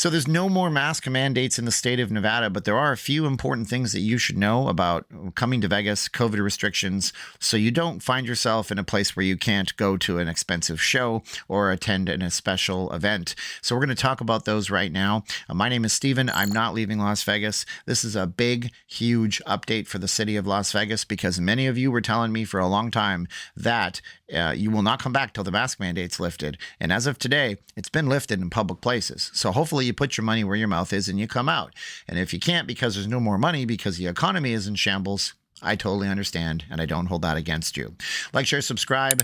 So there's no more mask mandates in the state of Nevada, but there are a few important things that you should know about coming to Vegas, COVID restrictions, so you don't find yourself in a place where you can't go to an expensive show or attend a special event. So we're going to talk about those right now. My name is Steven. I'm not leaving Las Vegas. This is a big, huge update for the city of Las Vegas because many of you were telling me for a long time that you will not come back till the mask mandate's lifted. And as of today, it's been lifted in public places. So hopefully you put your money where your mouth is and you come out. And if you can't because there's no more money because the economy is in shambles, I totally understand, and I don't hold that against you. Like, share, subscribe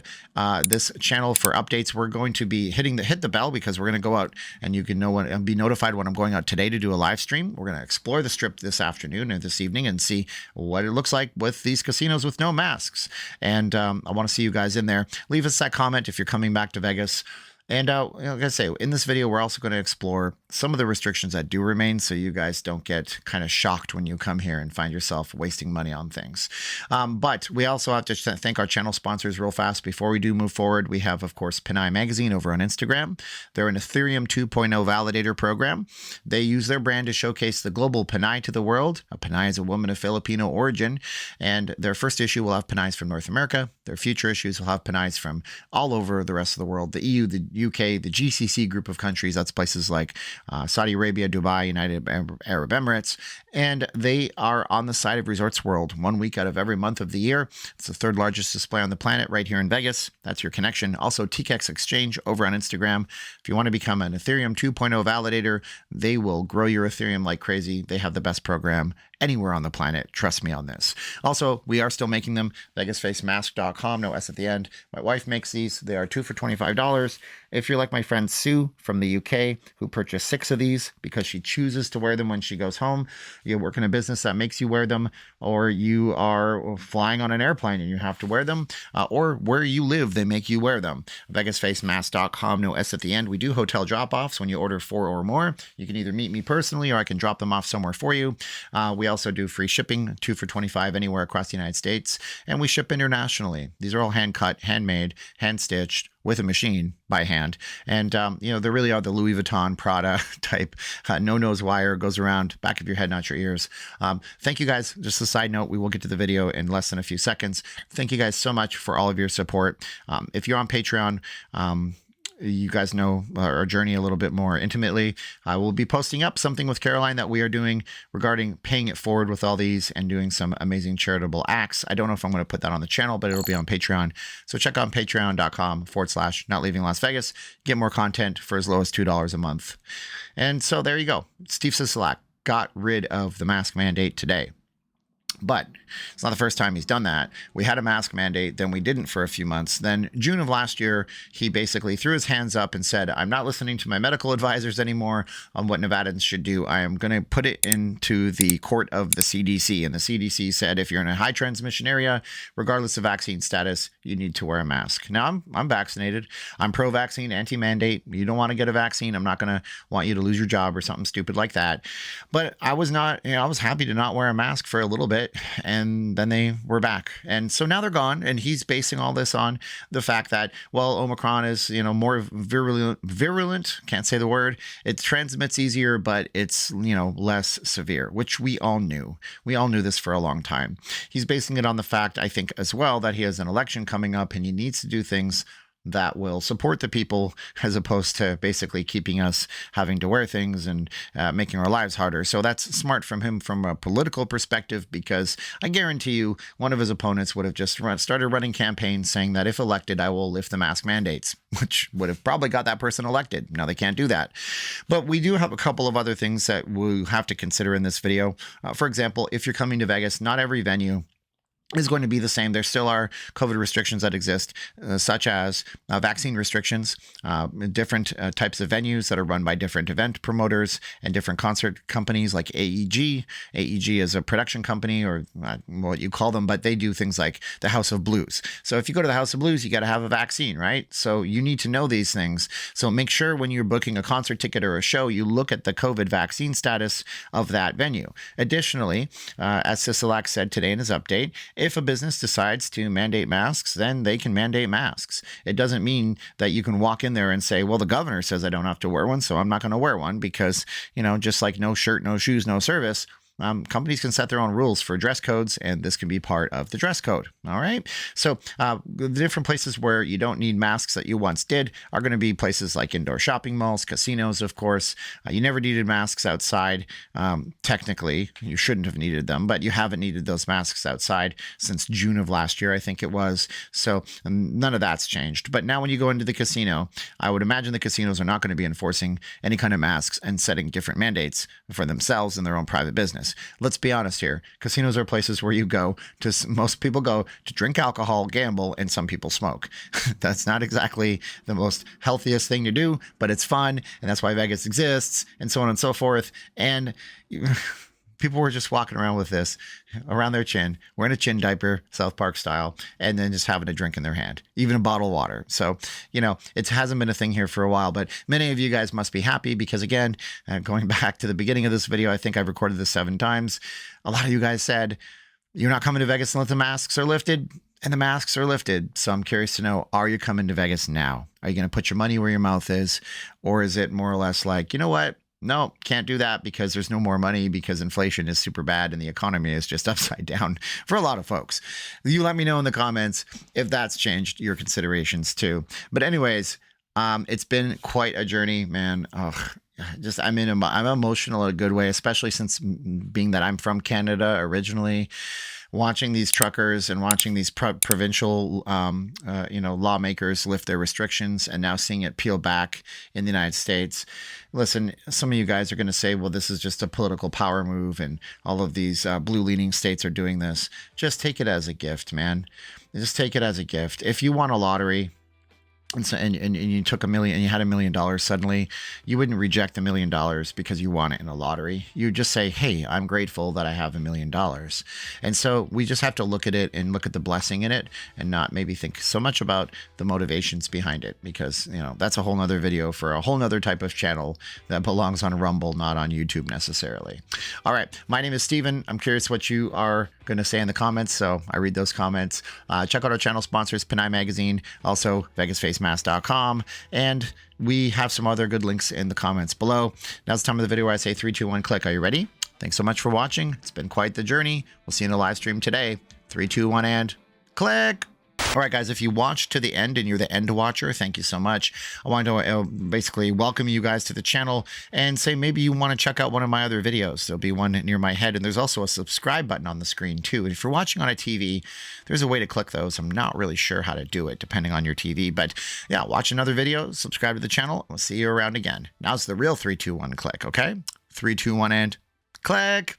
this channel for updates. We're going to be hit the bell because we're going to go out and you can be notified when I'm going out today to do a live stream. We're going to explore the strip this afternoon or this evening and see what it looks like with these casinos with no masks. And I want to see you guys in there. Leave us that comment if you're coming back to Vegas. And like I say, in this video, we're also going to explore some of the restrictions that do remain so you guys don't get kind of shocked when you come here and find yourself wasting money on things. But we also have to thank our channel sponsors real fast before we do move forward. We have, of course, Pinay Magazine over on Instagram. They're an Ethereum 2.0 validator program. They use their brand to showcase the global Pinay to the world. Pinay is a woman of Filipino origin, and their first issue will have Pinays from North America. Their future issues will have Pinays from all over the rest of the world, the EU, the UK, the GCC group of countries. That's places like Saudi Arabia, Dubai, United Arab Emirates. And they are on the side of Resorts World 1 week out of every month of the year. It's the third largest display on the planet right here in Vegas. That's your connection. Also, TKEX Exchange over on Instagram. If you want to become an Ethereum 2.0 validator, they will grow your Ethereum like crazy. They have the best program anywhere on the planet. Trust me on this. Also, we are still making them. VegasFaceMask.com. No S at the end. My wife makes these. They are 2 for $25. If you're like my friend Sue from the UK, who purchased 6 of these because she chooses to wear them when she goes home, you work in a business that makes you wear them, or you are flying on an airplane and you have to wear them, or where you live, they make you wear them. VegasFaceMask.com. No S at the end. We do hotel drop-offs when you order 4 or more. You can either meet me personally or I can drop them off somewhere for you. We also do free shipping, 2 for $25 anywhere across the United States, and we ship internationally. These are all hand-cut, handmade, hand-stitched, with a machine by hand. And, they really are the Louis Vuitton Prada type. No nose wire goes around back of your head, not your ears. Thank you guys. Just a side note, we will get to the video in less than a few seconds. Thank you guys so much for all of your support. If you're on Patreon, you guys know our journey a little bit more intimately. I will be posting up something with Caroline that we are doing regarding paying it forward with all these and doing some amazing charitable acts. I don't know if I'm going to put that on the channel, but it'll be on Patreon. So check out patreon.com/not leaving Las Vegas. Get more content for as low as $2 a month. And so there you go. Steve Sisolak got rid of the mask mandate today. But it's not the first time he's done that. We had a mask mandate, then we didn't for a few months. Then June of last year, he basically threw his hands up and said, I'm not listening to my medical advisors anymore on what Nevadans should do. I am going to put it into the court of the CDC. And the CDC said, if you're in a high transmission area, regardless of vaccine status, you need to wear a mask. Now, I'm vaccinated. I'm pro-vaccine, anti-mandate. You don't want to get a vaccine. I'm not going to want you to lose your job or something stupid like that. But I was not, I was happy to not wear a mask for a little bit. And then they were back. And so now they're gone. And he's basing all this on the fact that, well, Omicron is, more virulent. Can't say the word. It transmits easier, but it's, less severe, which we all knew. We all knew this for a long time. He's basing it on the fact, I think, as well, that he has an election coming up and he needs to do things that will support the people as opposed to basically keeping us having to wear things and making our lives harder. So that's smart from him from a political perspective, because I guarantee you one of his opponents would have just started running campaigns saying that if elected, I will lift the mask mandates, which would have probably got that person elected. Now they can't do that. But we do have a couple of other things that we have to consider in this video. For example, if you're coming to Vegas, not every venue is going to be the same. There still are COVID restrictions that exist, such as vaccine restrictions, different types of venues that are run by different event promoters and different concert companies like AEG. AEG is a production company, or what you call them, but they do things like the House of Blues. So if you go to the House of Blues, you got to have a vaccine, right? So you need to know these things. So make sure when you're booking a concert ticket or a show, you look at the COVID vaccine status of that venue. Additionally, as Sisolak said today in his update, if a business decides to mandate masks, then they can mandate masks. It doesn't mean that you can walk in there and say, well, the governor says I don't have to wear one, so I'm not going to wear one because, just like no shirt, no shoes, no service. Companies can set their own rules for dress codes, and this can be part of the dress code. All right. So the different places where you don't need masks that you once did are going to be places like indoor shopping malls, casinos, of course. You never needed masks outside. Technically, you shouldn't have needed them, but you haven't needed those masks outside since June of last year, I think it was. So none of that's changed. But now when you go into the casino, I would imagine the casinos are not going to be enforcing any kind of masks and setting different mandates for themselves in their own private business. Let's be honest here. Casinos are places where you go to, most people go to drink alcohol, gamble, and some people smoke. That's not exactly the most healthiest thing to do, but it's fun. And that's why Vegas exists and so on and so forth. And people were just walking around with this around their chin, wearing a chin diaper, South Park style, and then just having a drink in their hand, even a bottle of water. So, it hasn't been a thing here for a while, but many of you guys must be happy because, again, going back to the beginning of this video, I think I've recorded this 7 times. A lot of you guys said, you're not coming to Vegas unless the masks are lifted, and the masks are lifted. So I'm curious to know, are you coming to Vegas now? Are you going to put your money where your mouth is? Or is it more or less like, you know what? No, can't do that because there's no more money because inflation is super bad and the economy is just upside down for a lot of folks. You let me know in the comments if that's changed your considerations too. But anyways, it's been quite a journey, man. I'm emotional in a good way, especially since being that I'm from Canada originally. Watching these truckers and watching these provincial, lawmakers lift their restrictions and now seeing it peel back in the United States. Listen, some of you guys are going to say, well, this is just a political power move and all of these blue-leaning states are doing this. Just take it as a gift, man. Just take it as a gift. If you won a lottery, and you took $1 million and you had $1 million suddenly, you wouldn't reject the $1 million because you won it in a lottery. You just say, hey, I'm grateful that I have $1 million. And so we just have to look at it and look at the blessing in it and not maybe think so much about the motivations behind it, because that's a whole nother video for a whole nother type of channel that belongs on Rumble, not on YouTube necessarily. All right. My name is Steven. I'm curious what you are going to say in the comments. So I read those comments. Check out our channel sponsors, Panay Magazine, also VegasFaceMask.com, and we have some other good links in the comments below. Now it's time of the video where I say 3, 2, 1, click. Are you ready? Thanks so much for watching. It's been quite the journey. We'll see you in the live stream today. 3, 2, 1, and click. All right, guys, if you watched to the end and you're the end watcher, thank you so much. I want to basically welcome you guys to the channel and say maybe you want to check out one of my other videos. There'll be one near my head, and there's also a subscribe button on the screen too. And if you're watching on a TV, there's a way to click those. I'm not really sure how to do it depending on your TV, but yeah, watch another video, subscribe to the channel. We'll see you around again. Now it's the real 3, 2, 1, click, okay? 3, 2, 1, and click.